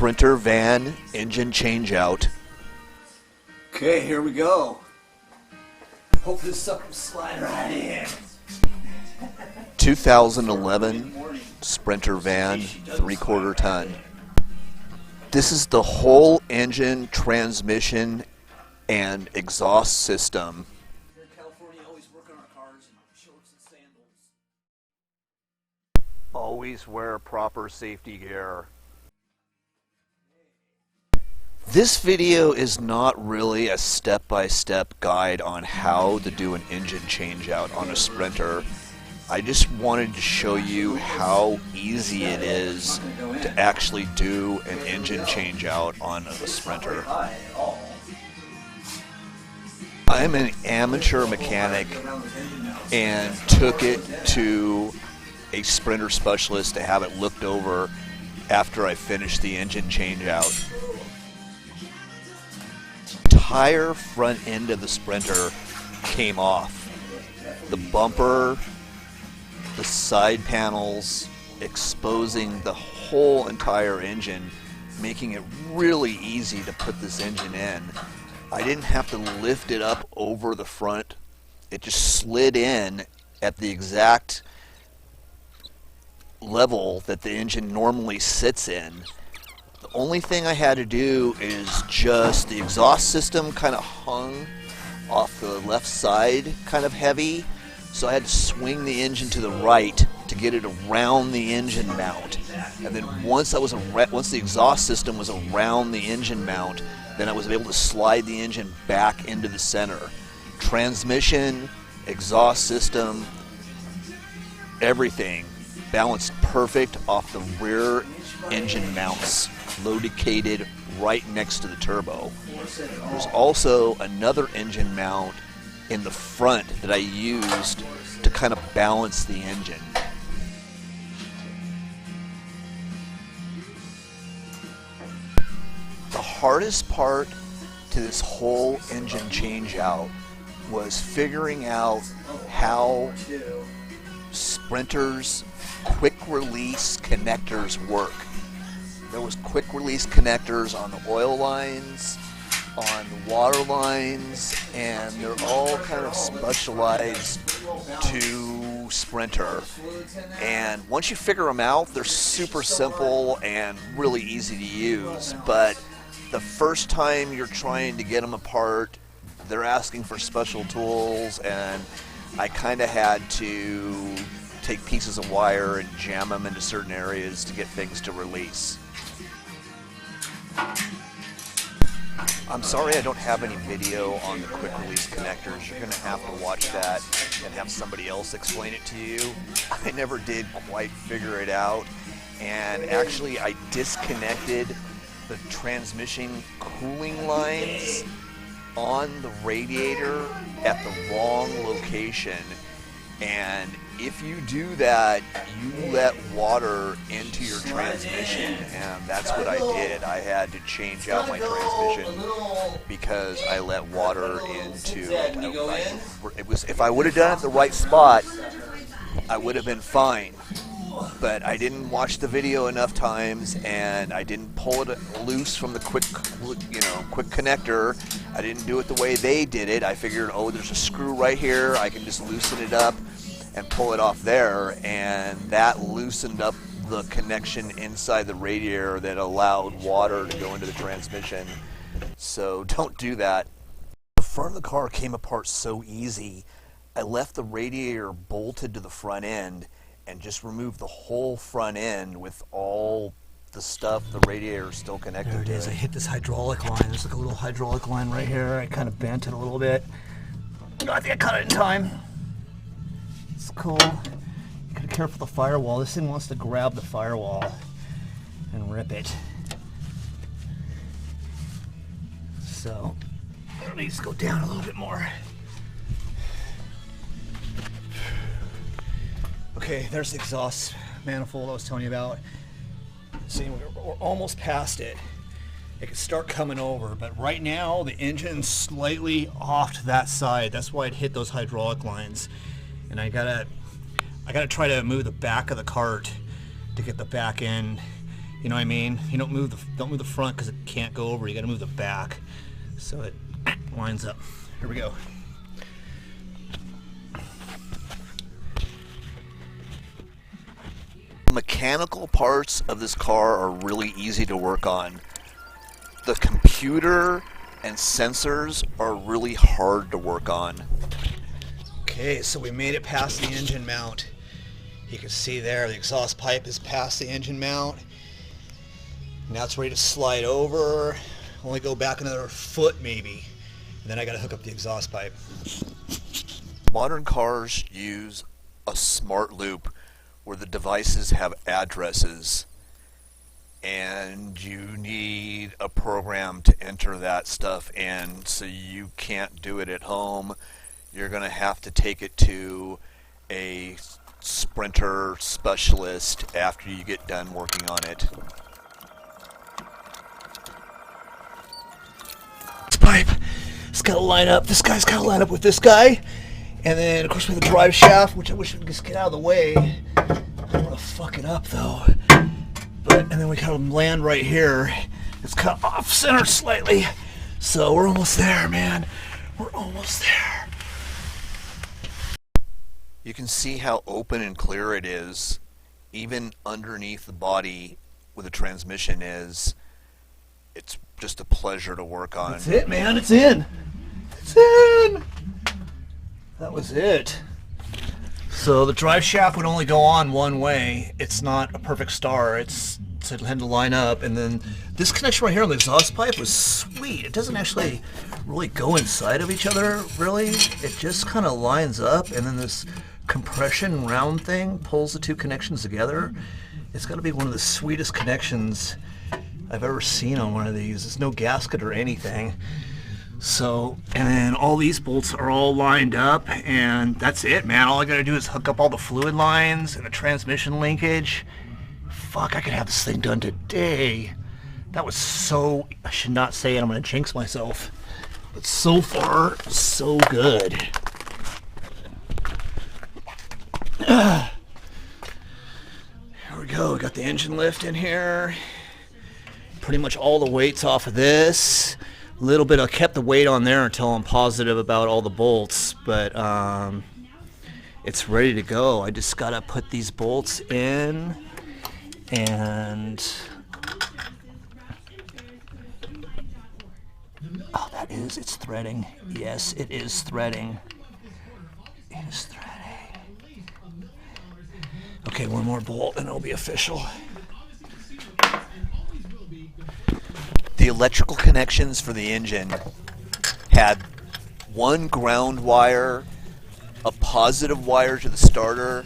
Sprinter van engine changeout. Okay, here we go. Hope this sucker slide right in. 2011 Sprinter van, 3/4 ton. This is the whole engine, transmission, and exhaust system. Here in California, always work on our cars in shorts and sandals. Always wear proper safety gear. This video is not really a step-by-step guide on how to do an engine changeout on a Sprinter. I just wanted to show you how easy it is to actually do an engine changeout on a Sprinter. I'm an amateur mechanic and took it to a Sprinter specialist to have it looked over after I finished the engine changeout. Entire front end of the Sprinter came off. The bumper, the side panels, exposing the whole entire engine, making it really easy to put this engine in. I didn't have to lift it up over the front. It just slid in at the exact level that the engine normally sits in. The only thing I had to do is just the exhaust system kind of hung off the left side, kind of heavy, so I had to swing the engine to the right to get it around the engine mount. And then once the exhaust system was around the engine mount, then I was able to slide the engine back into the center. Transmission, exhaust system, everything balanced perfect off the rear engine mounts, located right next to the turbo. There's also another engine mount in the front that I used to kind of balance the engine. The hardest part to this whole engine changeout was figuring out how Sprinter's quick release connectors work. There was quick release connectors on the oil lines, on the water lines, and they're all kind of specialized to Sprinter. And once you figure them out, they're super simple and really easy to use. But the first time you're trying to get them apart, they're asking for special tools, and I kind of had to take pieces of wire and jam them into certain areas to get things to release. I'm sorry I don't have any video on the quick release connectors. You're going to have to watch that and have somebody else explain it to you. I never did quite figure it out, and actually I disconnected the transmission cooling lines on the radiator at the wrong location. And if you do that, you let water into your transmission, and that's what I did. I had to change out my transmission because I let water into it. If I would have done it at the right spot, I would have been fine. But I didn't watch the video enough times, and I didn't pull it loose from the quick connector. I didn't do it the way they did it. I figured, oh, there's a screw right here. I can just loosen it up and pull it off there, and that loosened up the connection inside the radiator that allowed water to go into the transmission. So don't do that. The front of the car came apart so easy. I left the radiator bolted to the front end and just removed the whole front end with all the stuff the radiator is still connected to. There it is. I hit this hydraulic line. There's like a little hydraulic line right here. I kind of bent it a little bit. I think I cut it in time. It's cool. You gotta care for the firewall. This thing wants to grab the firewall and rip it. So it needs to go down a little bit more. Okay, there's the exhaust manifold I was telling you about. See, we're almost past it. It could start coming over, but right now the engine's slightly off to that side. That's why it hit those hydraulic lines. And I gotta try to move the back of the cart to get the back end You know what I mean? You don't move the front because it can't go over. You got to move the back, so it lines up. Here we go. Mechanical parts of this car are really easy to work on. The computer and sensors are really hard to work on. Okay, so we made it past the engine mount. You can see there the exhaust pipe is past the engine mount. Now it's ready to slide over. Only go back another foot maybe. And then I got to hook up the exhaust pipe. Modern cars use a smart loop where the devices have addresses and you need a program to enter that stuff in, so you can't do it at home. You're going to have to take it to a sprinter specialist after you get done working on it. Pipe. It's got to line up. This guy's got to line up with this guy. And then, of course, we have the drive shaft, which I wish we'd just get out of the way. I don't want to fuck it up, though. And then we kind of land right here. It's cut off center slightly. So we're almost there, man. We're almost there. You can see how open and clear it is, even underneath the body where the transmission is. It's just a pleasure to work on. That's it, man. It's in. It's in. That was it. So the drive shaft would only go on one way. It's not a perfect star. It's had to line up, and then this connection right here on the exhaust pipe was sweet. It doesn't actually really go inside of each other, really. It just kind of lines up, and then this compression round thing pulls the two connections together. It's got to be one of the sweetest connections I've ever seen on one of these. There's no gasket or anything. So, and then all these bolts are all lined up, and that's it, man. All I gotta do is hook up all the fluid lines and the transmission linkage. Fuck, I could have this thing done today. That was so, I should not say it, I'm gonna jinx myself. But so far, so good. Here we go, we got the engine lift in here. Pretty much all the weight's off of this. A little bit, I kept the weight on there until I'm positive about all the bolts, but it's ready to go. I just gotta put these bolts in, and oh, it's threading. Yes, it is threading. It is threading. Okay, one more bolt and it'll be official. The electrical connections for the engine had one ground wire, a positive wire to the starter,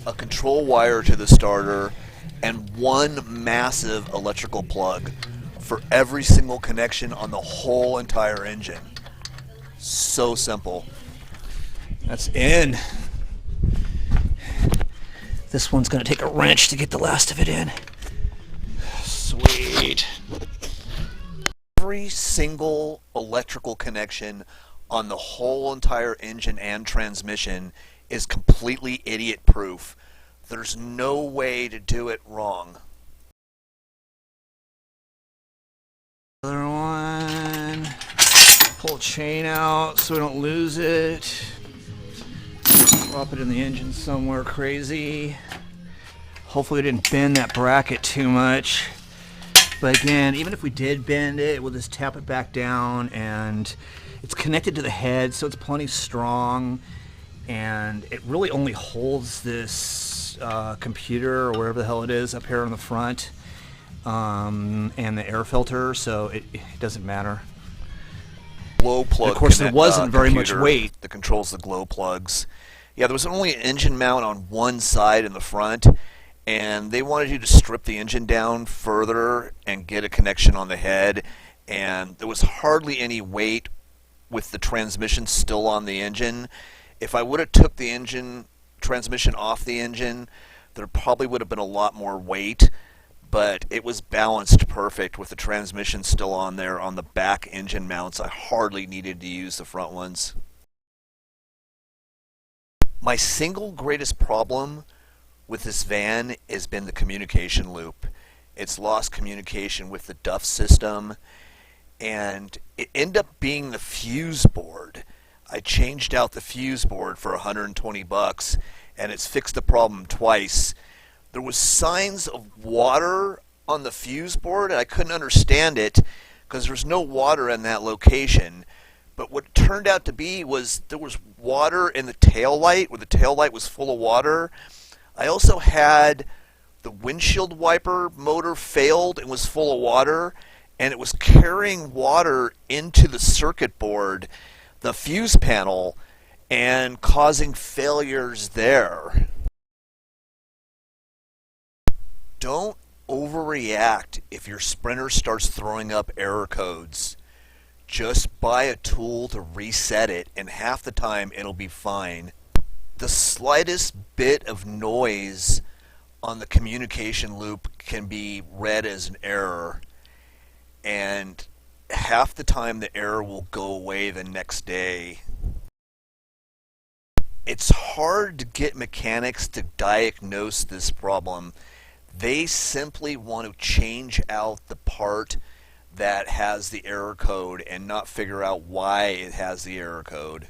a control wire to the starter, and one massive electrical plug for every single connection on the whole entire engine. So simple. That's in. This one's going to take a wrench to get the last of it in. Sweet. Every single electrical connection on the whole entire engine and transmission is completely idiot-proof. There's no way to do it wrong. Other one. Pull chain out so we don't lose it. Drop it in the engine somewhere crazy. Hopefully we didn't bend that bracket too much. But again, even if we did bend it, we'll just tap it back down, and it's connected to the head, so it's plenty strong, and it really only holds this computer or whatever the hell it is up here on the front, and the air filter, so it doesn't matter. Glow plug. And of course, there wasn't very much weight that controls the glow plugs. Yeah, there was only an engine mount on one side in the front, and they wanted you to strip the engine down further and get a connection on the head, and there was hardly any weight with the transmission still on the engine. If I would have took the transmission off the engine, there probably would have been a lot more weight, but it was balanced perfect with the transmission still on there on the back engine mounts. I hardly needed to use the front ones. My single greatest problem with this van has been the communication loop. It's lost communication with the DUF system, and it ended up being the fuse board. I changed out the fuse board for 120 bucks, and it's fixed the problem twice. There was signs of water on the fuse board, and I couldn't understand it because there was no water in that location. But what it turned out to be was there was water in the tail light, where the tail light was full of water. I also had the windshield wiper motor failed and was full of water, and it was carrying water into the circuit board, the fuse panel, and causing failures there. Don't overreact if your Sprinter starts throwing up error codes. Just buy a tool to reset it, and half the time it'll be fine. The slightest bit of noise on the communication loop can be read as an error, and half the time the error will go away the next day. It's hard to get mechanics to diagnose this problem. They simply want to change out the part that has the error code and not figure out why it has the error code.